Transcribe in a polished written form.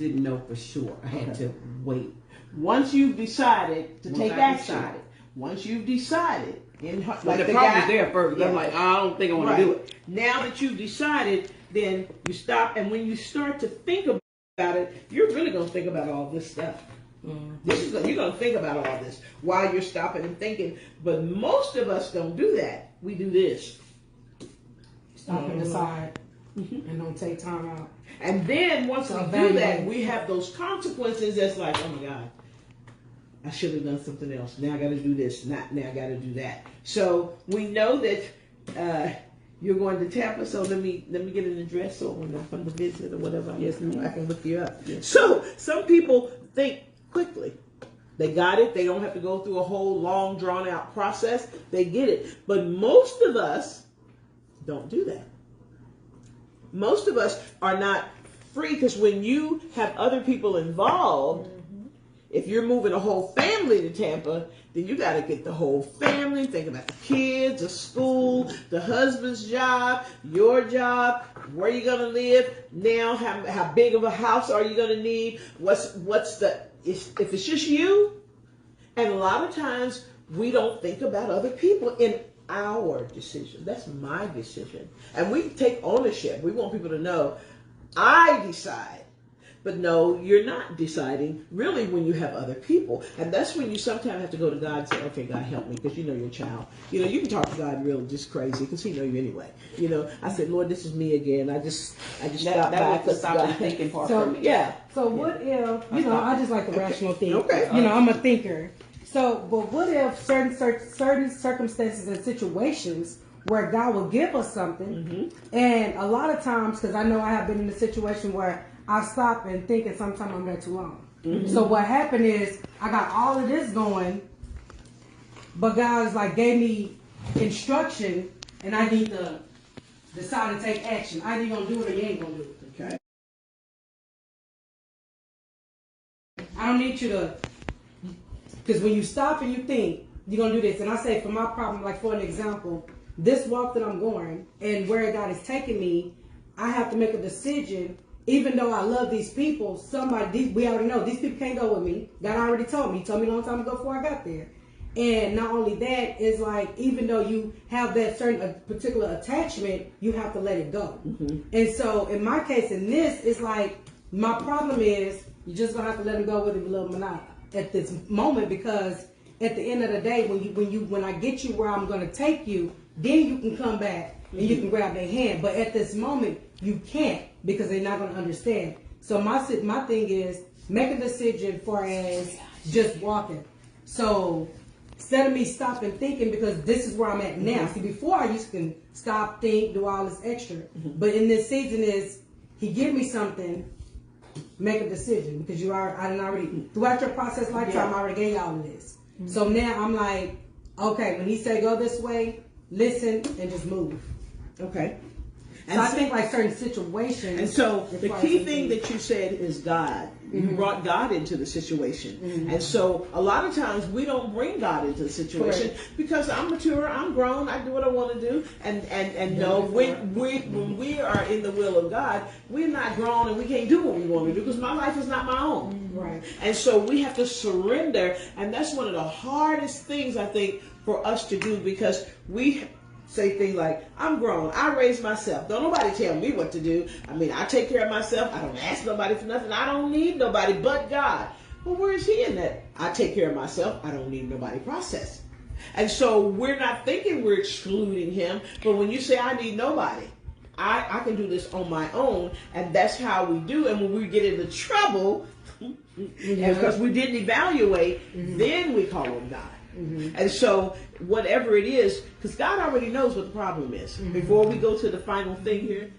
didn't know for sure. I had to wait. Once you've decided to take action, once you've decided, like the problem was there first. I'm like, I don't think I want to do it. Now that you've decided, then you stop, and when you start to think about it, you're really going to think about all this stuff. You're going to think about all this while you're stopping and thinking. But most of us don't do that. We do this. Stop and decide, and don't take time out. And then once we do that, we have those consequences that's like, oh my God, I should have done something else. Now I got to do this. Now I got to do that. So we know that you're going to Tampa. So let me get an address so when I come to visit or whatever. Yes, I can look you up. Yes. So some people think quickly. They got it. They don't have to go through a whole long, drawn out process. They get it. But most of us don't do that. Most of us are not free, because when you have other people involved, if you're moving a whole family to Tampa, then you got to get the whole family, think about the kids, the school, the husband's job, your job, where you're going to live. Now, how big of a house are you going to need? If it's just you, and a lot of times we don't think about other people in our decision. That's my decision. And we take ownership. We want people to know, I decide. But no, you're not deciding really when you have other people. And that's when you sometimes have to go to God and say, okay, God, help me, because you know your child. You know, you can talk to God real just crazy because he know you anyway. You know, I said, Lord, this is me again. I just stopped by because stop the thinking part for me. Yeah. So what if, you know, I just like the rational thing. Okay. You know, I'm a thinker. So, but what if certain circumstances and situations where God will give us something, and a lot of times, because I know I have been in a situation where I stop and think, and sometimes I'm there too long. So what happened is I got all of this going, but God like gave me instruction, and I need to decide to take action. Either you're gonna do it or you ain't gonna do it. Okay. I don't need you to. Because when you stop and you think, you're going to do this. And I say for my problem, like for an example, this walk that I'm going and where God is taking me, I have to make a decision. Even though I love these people, we already know these people can't go with me. God already told me. He told me a long time ago before I got there. And not only that, is like, even though you have that certain particular attachment, you have to let it go. And so in my case, in this, it's like, my problem is, you're just going to have to let him go with it a little monotony at this moment, because at the end of the day, when I get you where I'm going to take you, then you can come back and you can grab their hand. But at this moment, you can't, because they're not going to understand. So my thing is, make a decision for as just walking. So instead of me stopping thinking, because this is where I'm at now. See, before I used to stop, think, do all this extra. But in this season is, he give me something, make a decision, because I didn't already, throughout your process lifetime, I already gave y'all this. So now I'm like, okay, when he say go this way, listen and just move. Okay. And so I think like certain situations. And so the key thing that you said is God. You brought God into the situation. And so a lot of times we don't bring God into the situation because I'm mature, I'm grown, I do what I want to do. And no, when we are in the will of God, we're not grown and we can't do what we want to do because my life is not my own. Right. And so we have to surrender. And that's one of the hardest things, I think, for us to do, because we say things like, I'm grown, I raised myself, don't nobody tell me what to do. I mean, I take care of myself, I don't ask nobody for nothing, I don't need nobody but God. Well, where is he in that? I take care of myself, I don't need nobody process. And so we're not thinking we're excluding him, but when you say I need nobody, I can do this on my own, and that's how we do. And when we get into trouble, because we didn't evaluate, then we call on God. And so whatever it is, because God already knows what the problem is. Before we go to the final thing here,